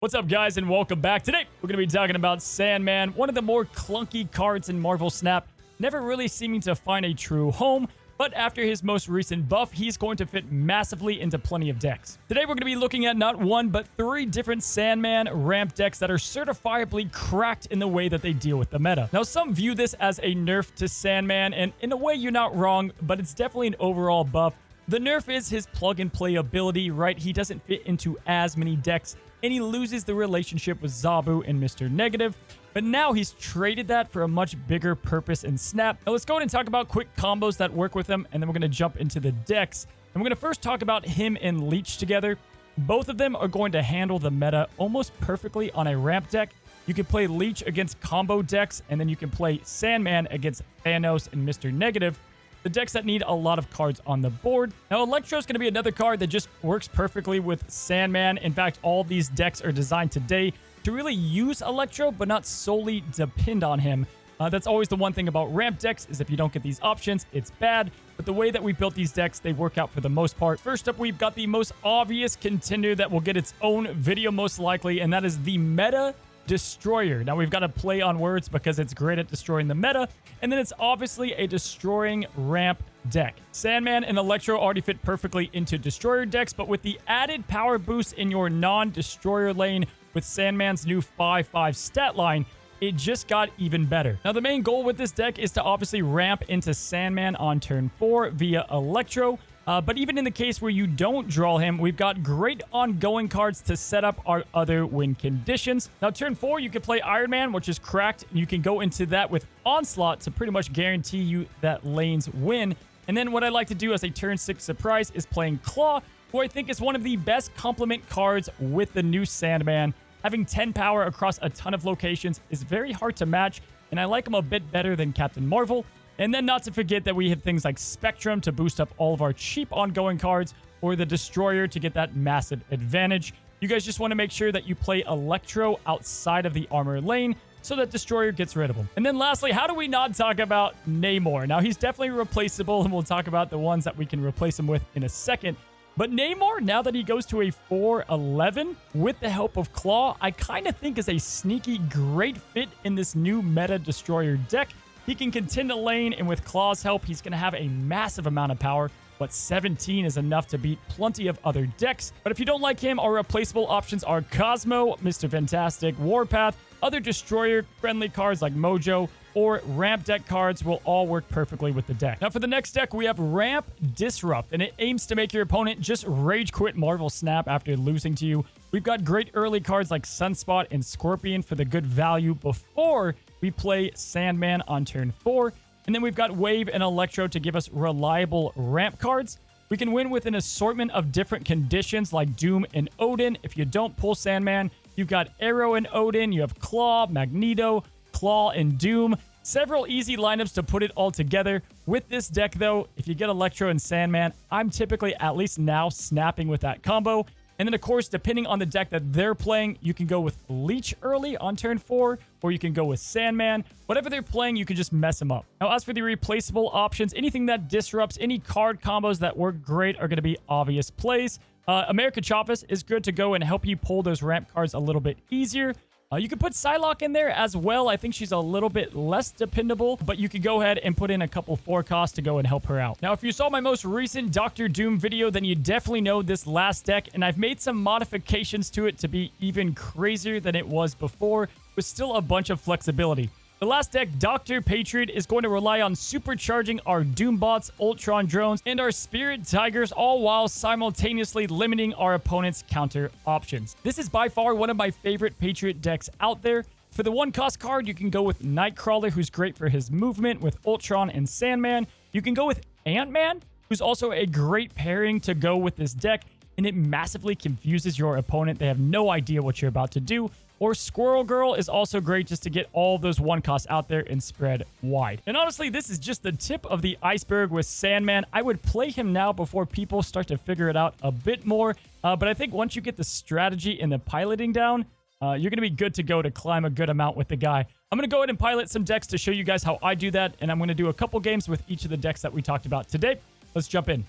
What's up, guys, and welcome back. Today, we're going to be talking about Sandman, one of the more clunky cards in Marvel Snap, never really seeming to find a true home, but after his most recent buff, he's going to fit massively into plenty of decks. Today, we're going to be looking at not one, but 3 different Sandman ramp decks that are certifiably cracked in the way that they deal with the meta. Now, some view this as a nerf to Sandman, and in a way, you're not wrong, but it's definitely an overall buff. The nerf is his plug-and-play ability, right? He doesn't fit into as many decks, and he loses the relationship with Zabu and Mr. Negative. But now he's traded that for a much bigger purpose in Snap. Now let's go ahead and talk about quick combos that work with him, and then we're going to jump into the decks. And we're going to first talk about him and Leech together. Both of them are going to handle the meta almost perfectly on a ramp deck. You can play Leech against combo decks, and then you can play Sandman against Thanos and Mr. Negative, the decks that need a lot of cards on the board. Now, Electro is going to be another card that just works perfectly with Sandman. In fact, all these decks are designed today to really use Electro, but not solely depend on him. That's always the one thing about ramp decks, is if you don't get these options, it's bad. But the way that we built these decks, they work out for the most part. First up, we've got the most obvious contender that will get its own video most likely, and that is the Meta Destroyer. Now, we've got to play on words because it's great at destroying the meta, and then it's obviously a destroying ramp deck. Sandman and Electro already fit perfectly into destroyer decks, but with the added power boost in your non-destroyer lane with Sandman's new 5/5 stat line, it just got even better. Now, the main goal with this deck is to obviously ramp into Sandman on turn 4 via Electro. But even in the case where you don't draw him, we've got great ongoing cards to set up our other win conditions. Now, turn 4, you can play Iron Man, which is cracked. You can go into that with Onslaught to pretty much guarantee you that lane's win. And then what I like to do as a turn 6 surprise is playing Claw, who I think is one of the best complement cards with the new Sandman. Having 10 power across a ton of locations is very hard to match, and I like him a bit better than Captain Marvel. And then not to forget that we have things like Spectrum to boost up all of our cheap ongoing cards, or the Destroyer to get that massive advantage. You guys just want to make sure that you play Electro outside of the armor lane so that Destroyer gets rid of him. And then lastly, how do we not talk about Namor? Now, he's definitely replaceable, and we'll talk about the ones that we can replace him with in a second. But Namor, now that he goes to a 4/11 with the help of Claw, I kind of think is a sneaky great fit in this new Meta Destroyer deck. He can contend a lane, and with Claw's help, he's going to have a massive amount of power, but 17 is enough to beat plenty of other decks. But if you don't like him, our replaceable options are Cosmo, Mr. Fantastic, Warpath, other Destroyer-friendly cards like Mojo, or ramp deck cards will all work perfectly with the deck. Now, for the next deck, we have Ramp Disrupt, and it aims to make your opponent just rage quit Marvel Snap after losing to you. We've got great early cards like Sunspot and Scorpion for the good value before we play Sandman on turn 4. And then we've got Wave and Electro to give us reliable ramp cards. We can win with an assortment of different conditions like Doom and Odin. If you don't pull Sandman, you've got Arrow and Odin, you have Claw, Magneto, Claw, and Doom. Several easy lineups to put it all together. With this deck, though, if you get Electro and Sandman, I'm typically at least now snapping with that combo. And then, of course, depending on the deck that they're playing, you can go with Leech early on turn 4, or you can go with Sandman. Whatever they're playing, you can just mess them up. Now, as for the replaceable options, anything that disrupts, any card combos that work great are going to be obvious plays. America Chavez is good to go and help you pull those ramp cards a little bit easier. You could put Psylocke in there as well. I think she's a little bit less dependable, but you could go ahead and put in a couple forecasts to go and help her out. Now, if you saw my most recent Doctor Doom video, then you definitely know this last deck, and I've made some modifications to it to be even crazier than it was before, with still a bunch of flexibility. The last deck, Dr. Patriot, is going to rely on supercharging our Doombots, Ultron drones, and our Spirit Tigers, all while simultaneously limiting our opponent's counter options. This is by far one of my favorite Patriot decks out there. For the 1-cost card, you can go with Nightcrawler, who's great for his movement with Ultron and Sandman. You can go with Ant-Man, who's also a great pairing to go with this deck, and it massively confuses your opponent. They have no idea what you're about to do. Or Squirrel Girl is also great just to get all those 1-costs out there and spread wide. And honestly, this is just the tip of the iceberg with Sandman. I would play him now before people start to figure it out a bit more. But I think once you get the strategy and the piloting down, you're going to be good to go to climb a good amount with the guy. I'm going to go ahead and pilot some decks to show you guys how I do that. And I'm going to do a couple games with each of the decks that we talked about today. Let's jump in.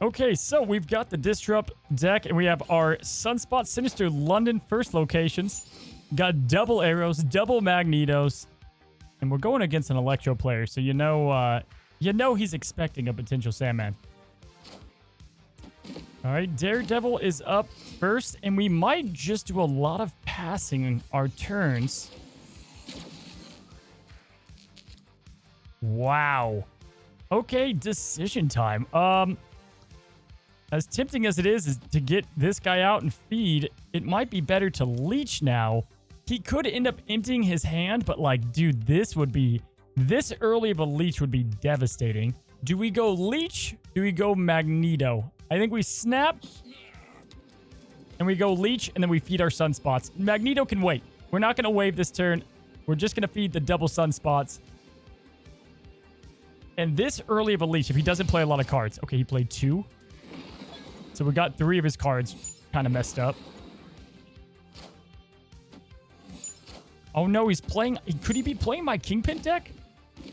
Okay, so we've got the Disrupt deck, and we have our Sunspot, Sinister, London first locations. Got double arrows, double magnetos, and we're going against an Electro player, so you know he's expecting a potential Sandman. All right, Daredevil is up first, and we might just do a lot of passing our turns. Wow. Okay, decision time. As tempting as it is to get this guy out and feed, it might be better to Leech now. He could end up emptying his hand, but like, dude, this early of a Leech would be devastating. Do we go Leech? Do we go Magneto? I think we snap, and we go Leech, and then we feed our Sunspots. Magneto can wait. We're not going to wave this turn. We're just going to feed the double Sunspots. And this early of a Leech, if he doesn't play a lot of cards. Okay, he played 2. So we got 3 of his cards kind of messed up. Oh no, he's playing... Could he be playing my Kingpin deck?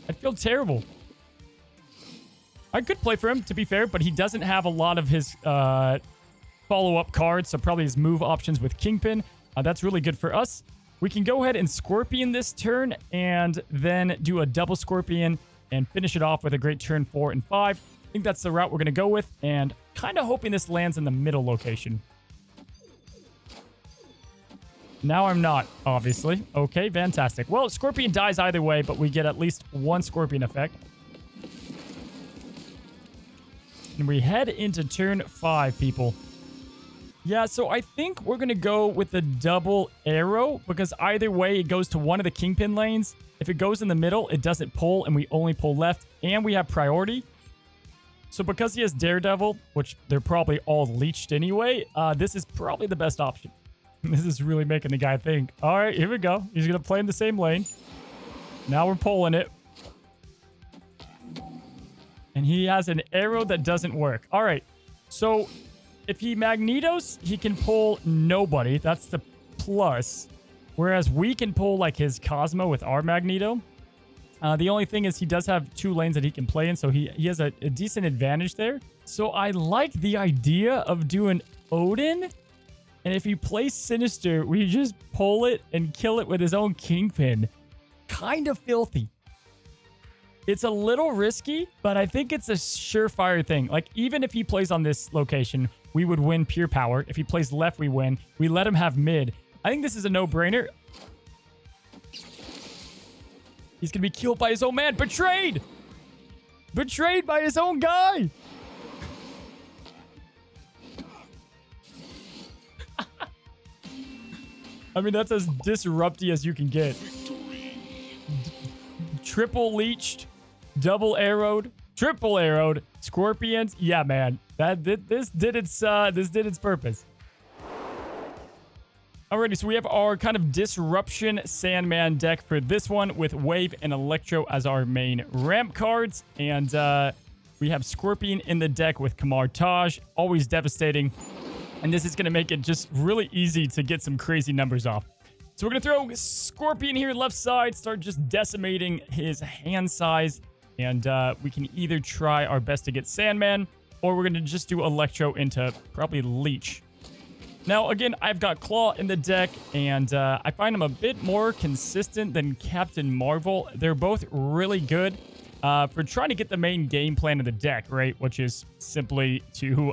I feel terrible. I could play for him, to be fair, but he doesn't have a lot of his follow-up cards, so probably his move options with Kingpin. That's really good for us. We can go ahead and Scorpion this turn, and then do a double Scorpion and finish it off with a great turn 4 and 5. I think that's the route we're going to go with, and kind of hoping this lands in the middle location. Now I'm not, obviously. Okay, fantastic. Well, Scorpion dies either way, but we get at least 1 Scorpion effect. And we head into turn 5, people. Yeah, so I think we're going to go with the double arrow, because either way, it goes to one of the Kingpin lanes. If it goes in the middle, it doesn't pull, and we only pull left, and we have priority. So because he has Daredevil, which they're probably all leeched anyway, this is probably the best option. This is really making the guy think. All right, here we go. He's going to play in the same lane. Now we're pulling it. And he has an arrow that doesn't work. All right, so if he Magnetos, he can pull nobody. That's the plus. Whereas we can pull like his Cosmo with our Magneto. The only thing is he does have 2 lanes that he can play in, so he has a decent advantage there. So I like the idea of doing Odin. And if he plays Sinister, we just pull it and kill it with his own Kingpin. Kind of filthy. It's a little risky, but I think it's a surefire thing. Like, even if he plays on this location, we would win pure power. If he plays left, we win. We let him have mid. I think this is a no-brainer. He's going to be killed by his own man. Betrayed! Betrayed by his own guy! I mean, that's as disrupty as you can get. Triple leeched, double arrowed, triple arrowed, Scorpions. Yeah, man. This did its purpose. Alrighty, so we have our kind of disruption Sandman deck for this one with Wave and Electro as our main ramp cards. And we have Scorpion in the deck with Kamar Taj, always devastating. And this is going to make it just really easy to get some crazy numbers off. So we're going to throw Scorpion here left side, start just decimating his hand size. And we can either try our best to get Sandman, or we're going to just do Electro into probably Leech. Now, again, I've got Claw in the deck, and I find him a bit more consistent than Captain Marvel. They're both really good for trying to get the main game plan of the deck, right? Which is simply to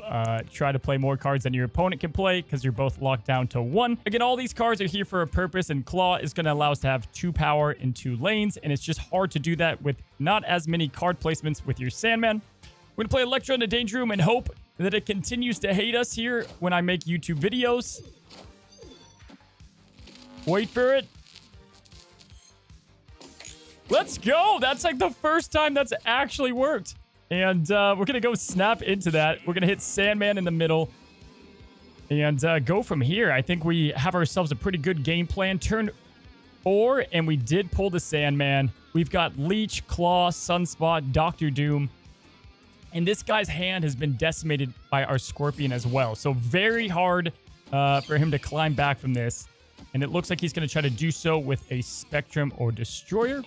try to play more cards than your opponent can play, because you're both locked down to 1. Again, all these cards are here for a purpose, and Claw is going to allow us to have 2 power in 2 lanes, and it's just hard to do that with not as many card placements with your Sandman. We're going to play Electro in the Danger Room and hope that it continues to hate us here when I make YouTube videos. Wait for it. Let's go. That's like the first time that's actually worked. And we're going to go snap into that. We're going to hit Sandman in the middle and go from here. I think we have ourselves a pretty good game plan. Turn 4, and we did pull the Sandman. We've got Leech, Claw, Sunspot, Doctor Doom. And this guy's hand has been decimated by our Scorpion as well. So very hard for him to climb back from this. And it looks like he's going to try to do so with a Spectrum or Destroyer.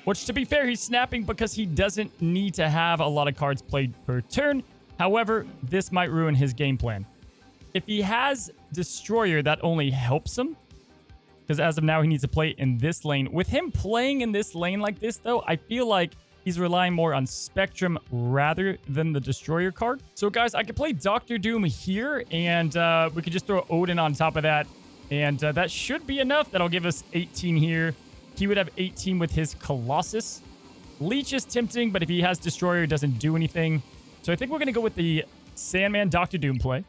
Which, to be fair, he's snapping because he doesn't need to have a lot of cards played per turn. However, this might ruin his game plan. If he has Destroyer, that only helps him, because as of now, he needs to play in this lane. With him playing in this lane like this, though, I feel like he's relying more on Spectrum rather than the Destroyer card. So, guys, I could play Dr. Doom here, and we could just throw Odin on top of that. And that should be enough. That'll give us 18 here. He would have 18 with his Colossus. Leech is tempting, but if he has Destroyer, it doesn't do anything. So I think we're going to go with the Sandman Dr. Doom play.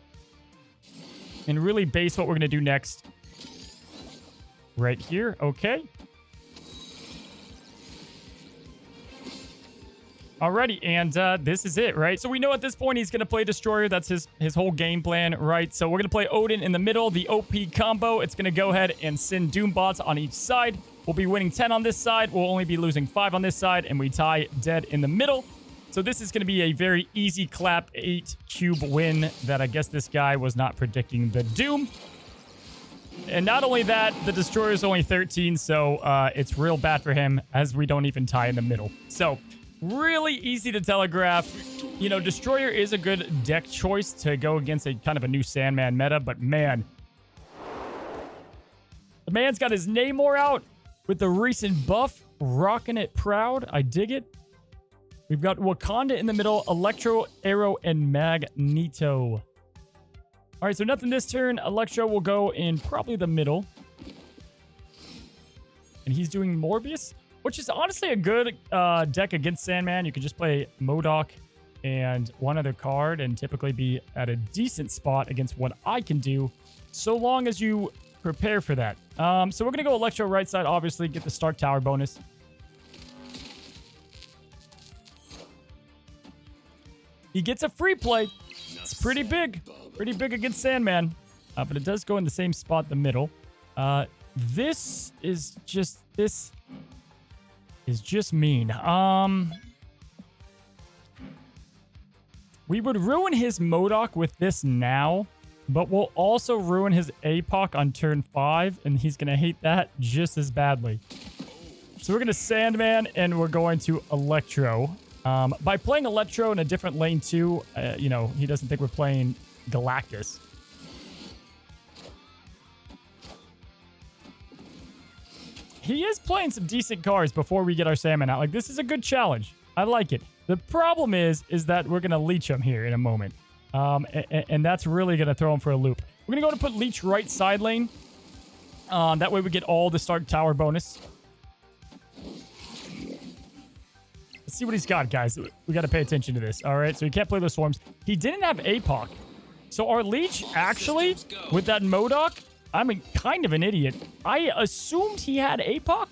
And really base what we're going to do next. Right here. Okay. Alrighty, and this is it, right? So we know at this point he's going to play Destroyer. That's his whole game plan, right? So we're going to play Odin in the middle, the OP combo. It's going to go ahead and send Doombots on each side. We'll be winning 10 on this side. We'll only be losing 5 on this side, and we tie dead in the middle. So this is going to be a very easy clap 8 cube win that I guess this guy was not predicting the Doom. And not only that, the Destroyer is only 13, so it's real bad for him as we don't even tie in the middle. So really easy to telegraph. You know, Destroyer is a good deck choice to go against a kind of a new Sandman meta, but man, the man's got his Namor out with the recent buff, rocking it proud. I dig it. We've got Wakanda in the middle, Electro, Arrow, and Magneto. All right, so nothing this turn. Electro will go in probably the middle. And he's doing Morbius, which is honestly a good deck against Sandman. You can just play MODOK and one other card and typically be at a decent spot against what I can do, so long as you prepare for that. So we're going to go Electro right side, obviously, get the Stark Tower bonus. He gets a free play. It's pretty big. Pretty big against Sandman. But it does go in the same spot, the middle. This is just mean. We would ruin his MODOK with this now, but we'll also ruin his APOC on turn 5, and he's going to hate that just as badly. So we're going to Sandman, and we're going to Electro. By playing Electro in a different lane too, you know, he doesn't think we're playing Galactus. He is playing some decent cards before we get our Sandman out. Like, this is a good challenge. I like it. The problem is that we're going to Leech him here in a moment. And that's really going to throw him for a loop. We're going to go to put Leech right side lane. That way we get all the Stark Tower bonus. Let's see what he's got, guys. We got to pay attention to this. All right, so he can't play those Swarms. He didn't have APOC. So our Leech, actually, with that MODOK, I'm kind of an idiot. I assumed he had APOC.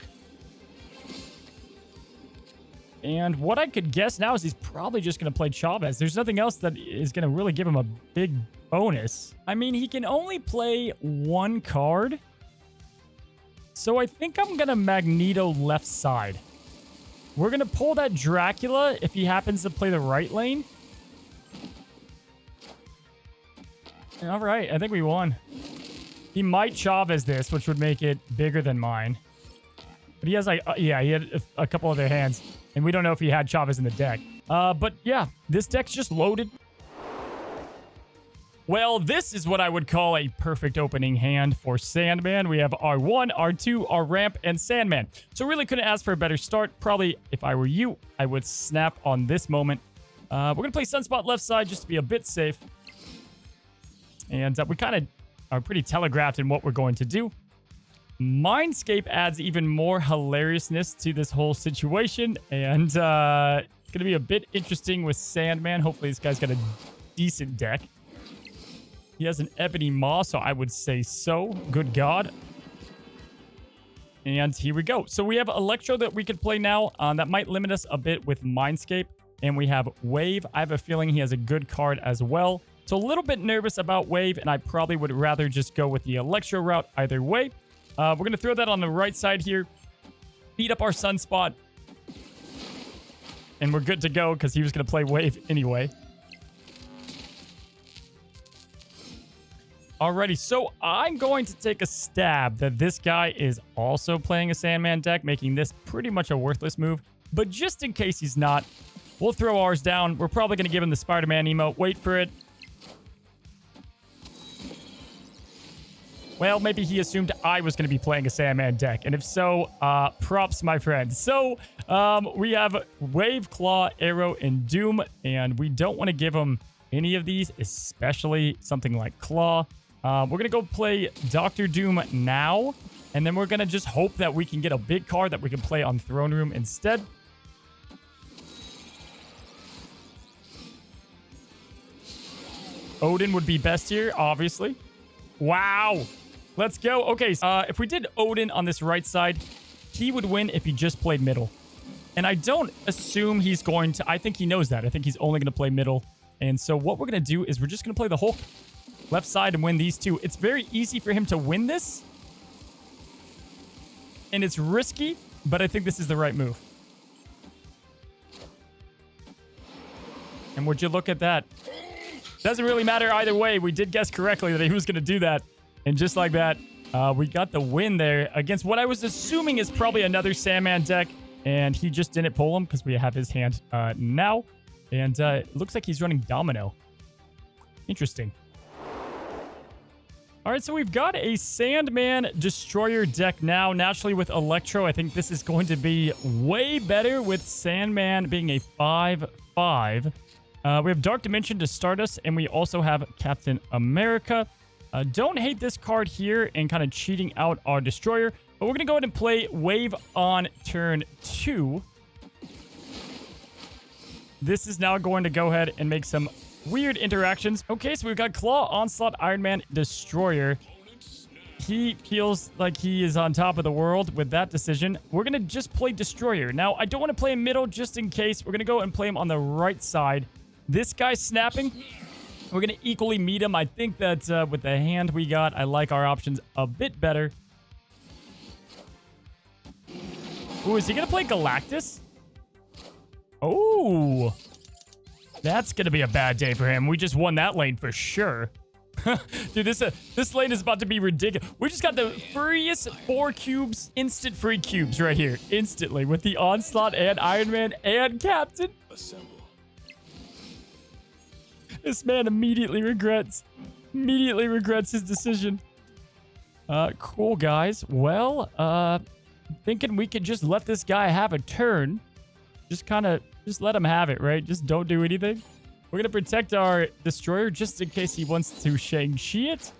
And what I could guess now is he's probably just going to play Chavez. There's nothing else that is going to really give him a big bonus. I mean, he can only play one card. So I think I'm going to Magneto left side. We're going to pull that Dracula if he happens to play the right lane. All right, I think we won. He might Chavez this, which would make it bigger than mine. But he has like, yeah, he had a couple other hands. And we don't know if he had Chavez in the deck. But yeah, this deck's just loaded. Well, this is what I would call a perfect opening hand for Sandman. We have R1, R2, our ramp, and Sandman. So really couldn't ask for a better start. Probably, if I were you, I would snap on this moment. We're going to play Sunspot left side just to be a bit safe. And we kind of are pretty telegraphed in what we're going to do. Mindscape adds even more hilariousness to this whole situation. And it's going to be a bit interesting with Sandman. Hopefully this guy's got a decent deck. He has an Ebony Maw, so I would say so. Good God. And here we go. So we have Electro that we could play now. That might limit us a bit with Mindscape. And we have Wave. I have a feeling he has a good card as well. So a little bit nervous about Wave, and I probably would rather just go with the Electro route either way. We're going to throw that on the right side here. Beat up our Sunspot. And we're good to go because he was going to play Wave anyway. Alrighty, so I'm going to take a stab that this guy is also playing a Sandman deck, making this pretty much a worthless move. But just in case he's not, We'll throw ours down. We're probably going to give him the Spider-Man emote. Wait for it. Well, maybe he assumed I was going to be playing a Sandman deck. And if so, props, my friend. So, we have Wave, Claw, Arrow, and Doom. And we don't want to give him any of these, especially something like Claw. We're going to go play Dr. Doom now. And then we're going to just hope that we can get a big card that we can play on Throne Room instead. Odin would be best here, obviously. Wow. Let's go. Okay, if we did Odin on this right side, he would win if he just played middle. And I don't assume he's going to... I think he knows that. I think he's only going to play middle. And so what we're going to do is we're just going to play the Hulk left side and win these two. It's very easy for him to win this. And it's risky, but I think this is the right move. And would you look at that? Doesn't really matter either way. We did guess correctly that he was going to do that. And just like that, we got the win there against what I was assuming is probably another Sandman deck. And he just didn't pull him because we have his hand now. And it looks like he's running Domino. Interesting. All right, so we've got a Sandman Destroyer deck now. Naturally, with Electro, I think this is going to be way better with Sandman being a 5/5. We have Dark Dimension to start us, and we also have Captain America. Don't hate this card here and kind of cheating out our Destroyer. But we're going to go ahead and play Wave on turn 2. This is now going to go ahead and make some weird interactions. Okay, so we've got Claw, Onslaught, Iron Man, Destroyer. He feels like he is on top of the world with that decision. We're going to just play Destroyer. Now, I don't want to play him middle just in case. We're going to go and play him on the right side. This guy's snapping. We're going to equally meet him. I think that with the hand we got, I like our options a bit better. Ooh, is he going to play Galactus? Oh, that's going to be a bad day for him. We just won that lane for sure. Dude, this lane is about to be ridiculous. We just got the freest 4 cubes, instant free cubes right here. Instantly with the Onslaught and Iron Man and Captain. Assemble. This man immediately regrets his decision. Cool, guys. Well, thinking we could just let this guy have a turn. Just let him have it, right? Just don't do anything. We're going to protect our Destroyer just in case he wants to Shang-Chi it.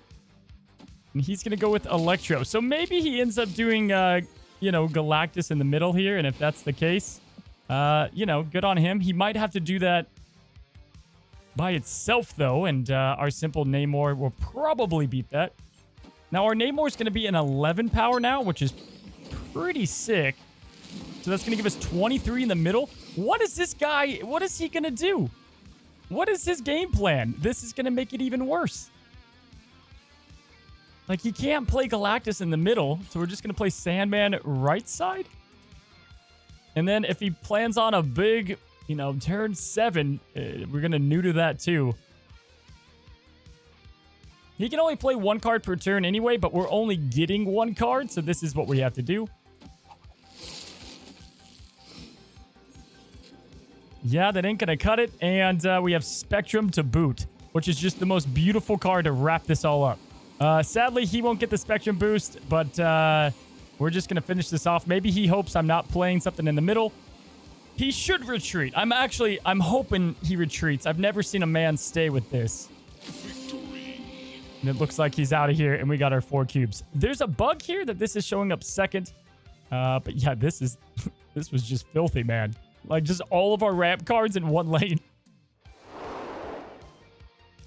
And he's going to go with Electro. So maybe he ends up doing, Galactus in the middle here. And if that's the case, good on him. He might have to do that by itself, though. And our simple Namor will probably beat that. Now, our Namor is going to be an 11 power now, which is pretty sick. So that's going to give us 23 in the middle. What is this guy? What is he going to do? What is his game plan? This is going to make it even worse. Like, he can't play Galactus in the middle, so we're just going to play Sandman right side? And then if he plans on a big, turn 7, we're going to neuter that too. He can only play 1 card per turn anyway, but we're only getting 1 card, so this is what we have to do. Yeah, that ain't gonna cut it. And we have Spectrum to boot, which is just the most beautiful card to wrap this all up. Sadly, he won't get the Spectrum boost, but we're just gonna finish this off. Maybe he hopes I'm not playing something in the middle. He should retreat. I'm hoping he retreats. I've never seen a man stay with this. And it looks like he's out of here, and we got our 4 cubes. There's a bug here that this is showing up second. But yeah, this was just filthy, man. Like, just all of our ramp cards in 1 lane.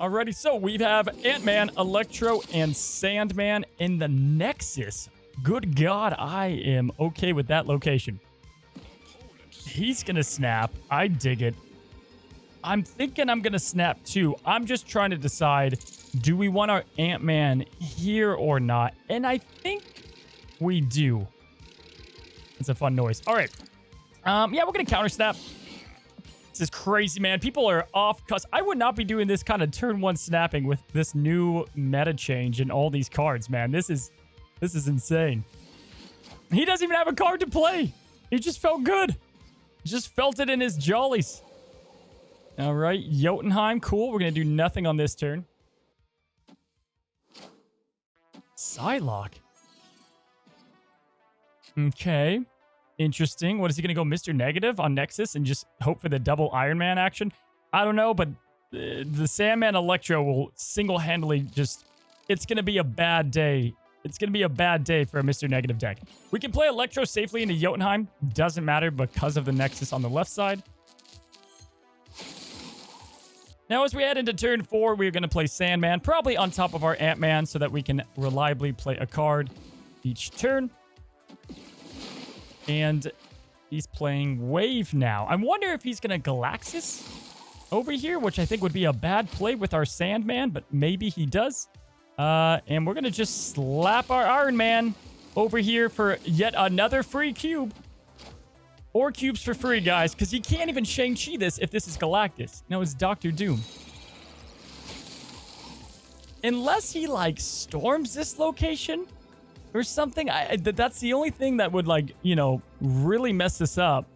Alrighty, so we have Ant-Man, Electro, and Sandman in the Nexus. Good God, I am okay with that location. He's gonna snap. I dig it. I'm thinking I'm gonna snap too. I'm just trying to decide, do we want our Ant-Man here or not? And I think we do. It's a fun noise. All right. Yeah, we're going to counter snap. This is crazy, man. People are off because I would not be doing this kind of turn 1 snapping with this new meta change and all these cards, man. This is insane. He doesn't even have a card to play. He just felt good. Just felt it in his jollies. All right, Jotunheim, cool. We're going to do nothing on this turn. Psylocke. Okay. Interesting. What is he going to go Mr. Negative on Nexus and just hope for the double Iron Man action? I don't know, but the Sandman Electro will single-handedly just... It's going to be a bad day. It's going to be a bad day for a Mr. Negative deck. We can play Electro safely into Jotunheim. Doesn't matter because of the Nexus on the left side. Now, as we head into turn 4, we're going to play Sandman, probably on top of our Ant-Man so that we can reliably play a card each turn. And he's playing Wave now. I wonder if he's going to Galaxis over here, which I think would be a bad play with our Sandman, but maybe he does. And we're going to just slap our Iron Man over here for yet another free cube. Or cubes for free, guys, because he can't even Shang-Chi this if this is Galactus. No, it's Doctor Doom. Unless he, like, storms this location or something. That's the only thing that would, like, you know, really mess this up.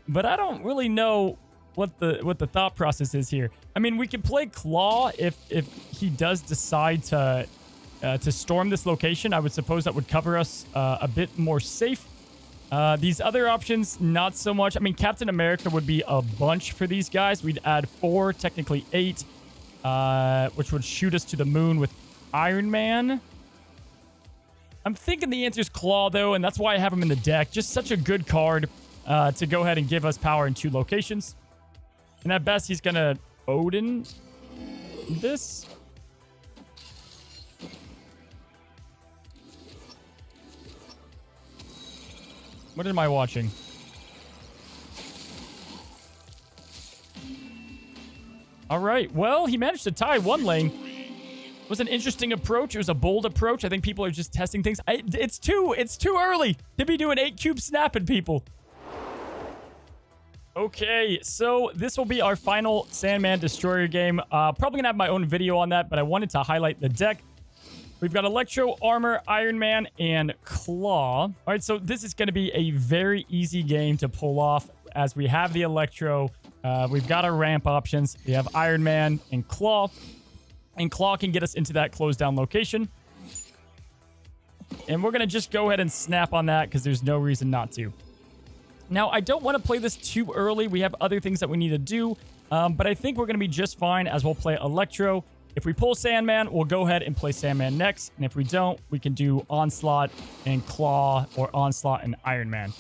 But I don't really know what the thought process is here. I mean, we could play Claw if he does decide to storm this location. I would suppose that would cover us a bit more safe. These other options, not so much. I mean, Captain America would be a bunch for these guys. We'd add 4, technically 8, which would shoot us to the moon with Iron Man. I'm thinking the answer is Claw, though, and that's why I have him in the deck. Just such a good card to go ahead and give us power in 2 locations. And at best, he's going to Odin this. What am I watching? All right. Well, he managed to tie one lane. It was an interesting approach. It was a bold approach. I think people are just testing things. It's too early to be doing 8 cube snapping people. Okay, so this will be our final Sandman Destroyer game. Probably gonna have my own video on that, but I wanted to highlight the deck. We've got Electro, Armor, Iron Man, and Claw. All right, so this is going to be a very easy game to pull off as we have the Electro. We've got our ramp options. We have Iron Man and Claw. And Claw can get us into that closed down location. And we're going to just go ahead and snap on that because there's no reason not to. Now, I don't want to play this too early. We have other things that we need to do. But I think we're going to be just fine as we'll play Electro. If we pull Sandman, we'll go ahead and play Sandman next. And if we don't, we can do Onslaught and Claw or Onslaught and Iron Man.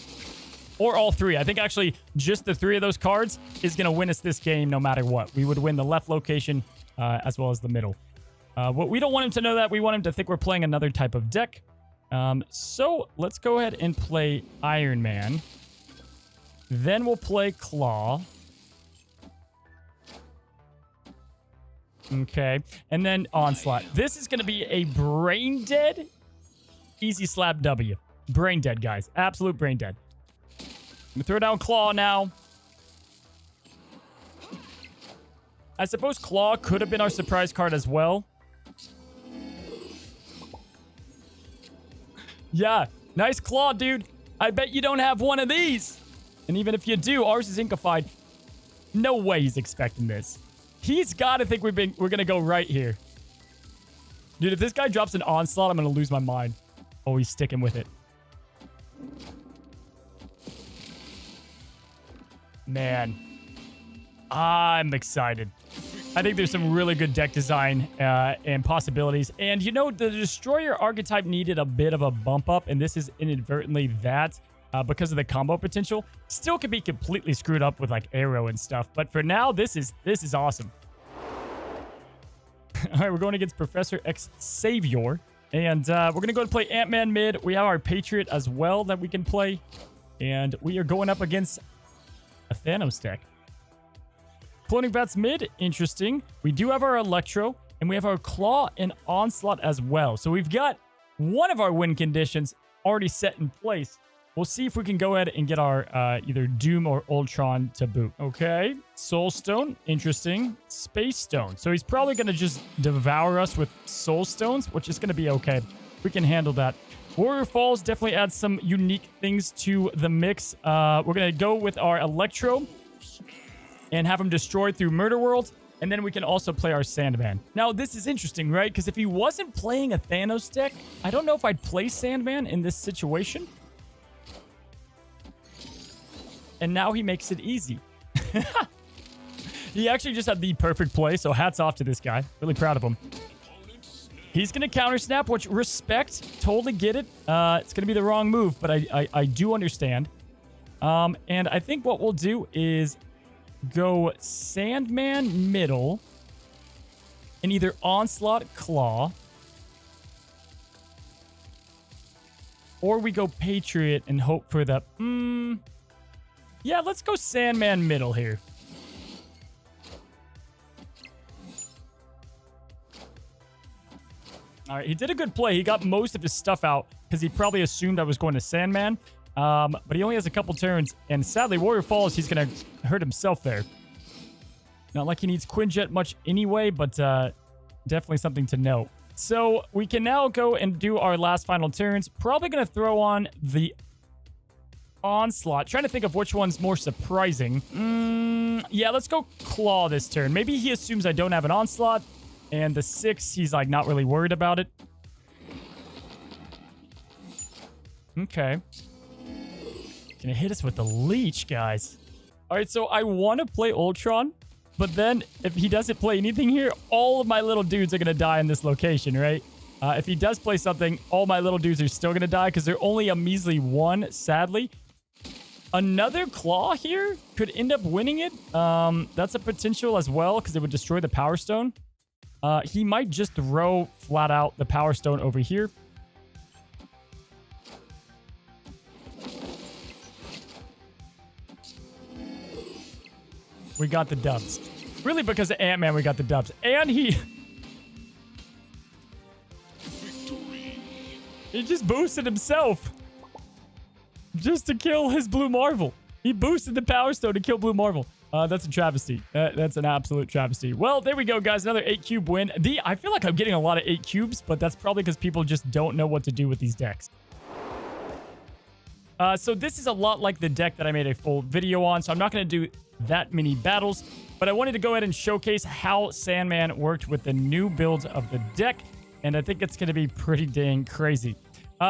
Or all 3. I think actually just the 3 of those cards is going to win us this game no matter what. We would win the left location as well as the middle. What we don't want him to know that. We want him to think we're playing another type of deck. So let's go ahead and play Iron Man. Then we'll play Claw. Okay. And then Onslaught. This is going to be a brain dead easy slap W. Brain dead, guys. Absolute brain dead. I'm going to throw down Claw now. I suppose Claw could have been our surprise card as well. Yeah. Nice Claw, dude. I bet you don't have one of these. And even if you do, ours is inkified. No way he's expecting this. He's got to think we're going to go right here. Dude, if this guy drops an Onslaught, I'm going to lose my mind. Oh, he's sticking with it. Man. I'm excited. I think there's some really good deck design and possibilities. And, you know, the Destroyer archetype needed a bit of a bump up, and this is inadvertently that. Because of the combo potential. Still could be completely screwed up with like Arrow and stuff. But for now, this is awesome. All right, we're going against Professor ExSavior. And we're going to go and play Ant-Man mid. We have our Patriot as well that we can play. And we are going up against a Thanos deck. Cloning Bats mid, interesting. We do have our Electro. And we have our Claw and Onslaught as well. So we've got one of our win conditions already set in place. We'll see if we can go ahead and get our either Doom or Ultron to boot. Okay. Soul Stone. Interesting. Space Stone. So he's probably going to just devour us with Soul Stones, which is going to be okay. We can handle that. Warrior Falls definitely adds some unique things to the mix. We're going to go with our Electro. and have him destroyed through Murder World. And then we can also play our Sandman. Now, this is interesting, right? Because if he wasn't playing a Thanos deck, I don't know if I'd play Sandman in this situation. And now he makes it easy. He actually just had the perfect play, so hats off to this guy. Really proud of him. He's going to counter snap, which respect. Totally get it. It's going to be the wrong move, but I do understand. And I think what we'll do is go Sandman middle and either Onslaught Claw, or we go Patriot and hope for the... yeah, let's go Sandman middle here. All right, he did a good play. He got most of his stuff out because he probably assumed I was going to Sandman. But he only has a couple turns, and sadly, Warrior Falls, he's going to hurt himself there. Not like he needs Quinjet much anyway, but definitely something to note. So we can now go and do our last final turns. Probably going to throw on the Onslaught. Trying to think of which one's more surprising. Yeah, let's go Claw this turn. Maybe he assumes I don't have an Onslaught, and the 6, he's like not really worried about it. Okay. Gonna hit us with the Leech, guys. All right, so I want to play Ultron, but then if he doesn't play anything here, all of my little dudes are gonna die in this location, right? If he does play something, all my little dudes are still gonna die because they're only a measly 1, sadly. Another Claw here could end up winning it. That's a potential as well because it would destroy the Power Stone. He might just throw flat out the Power Stone over here. We got the dubs. Really, because of Ant-Man, we got the dubs. And he just boosted himself just to kill his Blue Marvel. He boosted the Power Stone to kill Blue Marvel. That's a travesty. That's an absolute travesty. Well, there we go, guys. Another 8-cube win. I feel like I'm getting a lot of 8 cubes, but that's probably because people just don't know what to do with these decks. So this is a lot like the deck that I made a full video on, so I'm not going to do that many battles, but I wanted to go ahead and showcase how Sandman worked with the new builds of the deck, and I think it's going to be pretty dang crazy.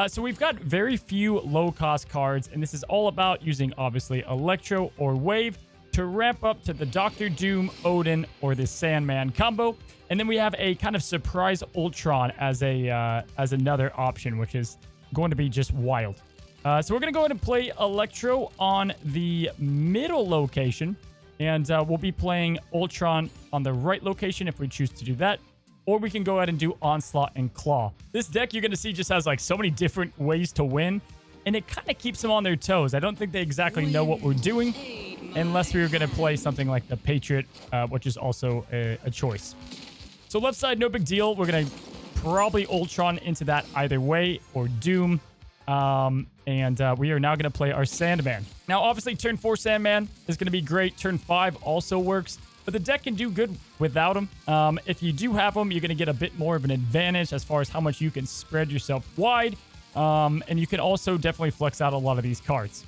So we've got very few low-cost cards, and this is all about using, obviously, Electro or Wave to ramp up to the Dr. Doom, Odin, or the Sandman combo. And then we have a kind of surprise Ultron as another option, which is going to be just wild. So we're going to go ahead and play Electro on the middle location. And we'll be playing Ultron on the right location if we choose to do that. Or we can go ahead and do Onslaught and Claw. This deck, you're going to see, just has like so many different ways to win. And it kind of keeps them on their toes. I don't think they exactly know what we're doing. Unless we were going to play something like the Patriot, which is also a choice. So left side, no big deal. We're going to probably Ultron into that either way, or Doom. And we are now going to play our Sandman. Now, obviously, turn 4 Sandman is going to be great. Turn 5 also works. But the deck can do good without him. If you do have him, you're going to get a bit more of an advantage as far as how much you can spread yourself wide. And you can also definitely flex out a lot of these cards.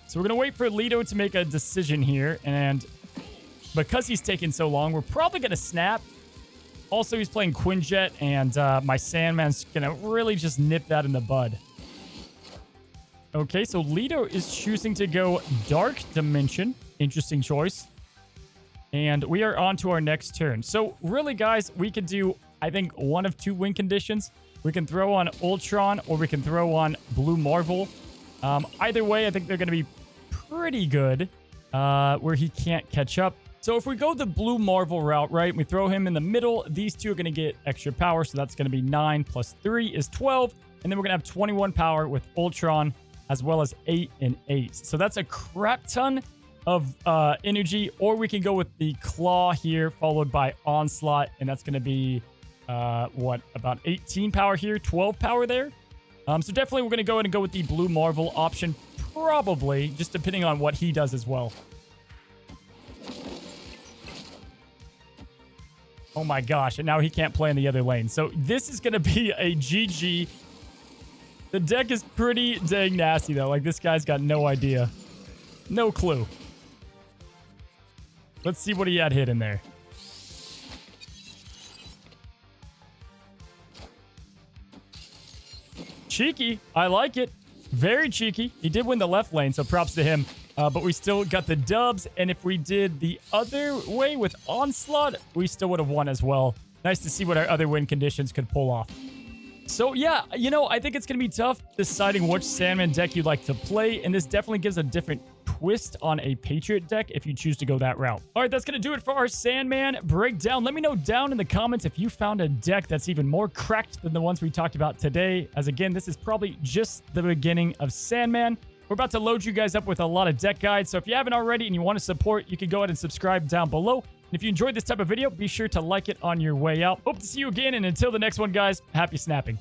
So we're going to wait for Lido to make a decision here. And because he's taking so long, we're probably going to snap. Also, he's playing Quinjet, and my Sandman's going to really just nip that in the bud. Okay, so Lido is choosing to go Dark Dimension. Interesting choice. And we are on to our next turn. So really, guys, we could do, I think, one of 2 win conditions. We can throw on Ultron, or we can throw on Blue Marvel. Either way, I think they're going to be pretty good, where he can't catch up. So if we go the Blue Marvel route, right, we throw him in the middle, these two are going to get extra power. So that's going to be 9 plus 3 is 12. And then we're going to have 21 power with Ultron, as well as 8 and 8. So that's a crap ton of energy. Or we can go with the Claw here, followed by Onslaught. And that's going to be, about 18 power here, 12 power there. So definitely we're going to go ahead and go with the Blue Marvel option. Probably, just depending on what he does as well. Oh my gosh, and now he can't play in the other lane. So this is going to be a GG. The deck is pretty dang nasty, though. Like, this guy's got no idea. No clue. Let's see what he had hidden there. Cheeky. I like it. Very cheeky. He did win the left lane, so props to him. But we still got the dubs. And if we did the other way with Onslaught, we still would have won as well. Nice to see what our other win conditions could pull off. So yeah, you know, I think it's going to be tough deciding which Sandman deck you'd like to play. And this definitely gives a different twist on a Patriot deck if you choose to go that route. All right, that's going to do it for our Sandman breakdown. Let me know down in the comments if you found a deck that's even more cracked than the ones we talked about today. As again, this is probably just the beginning of Sandman. We're about to load you guys up with a lot of deck guides. So if you haven't already and you want to support, you can go ahead and subscribe down below. And if you enjoyed this type of video, be sure to like it on your way out. Hope to see you again. And until the next one, guys, happy snapping.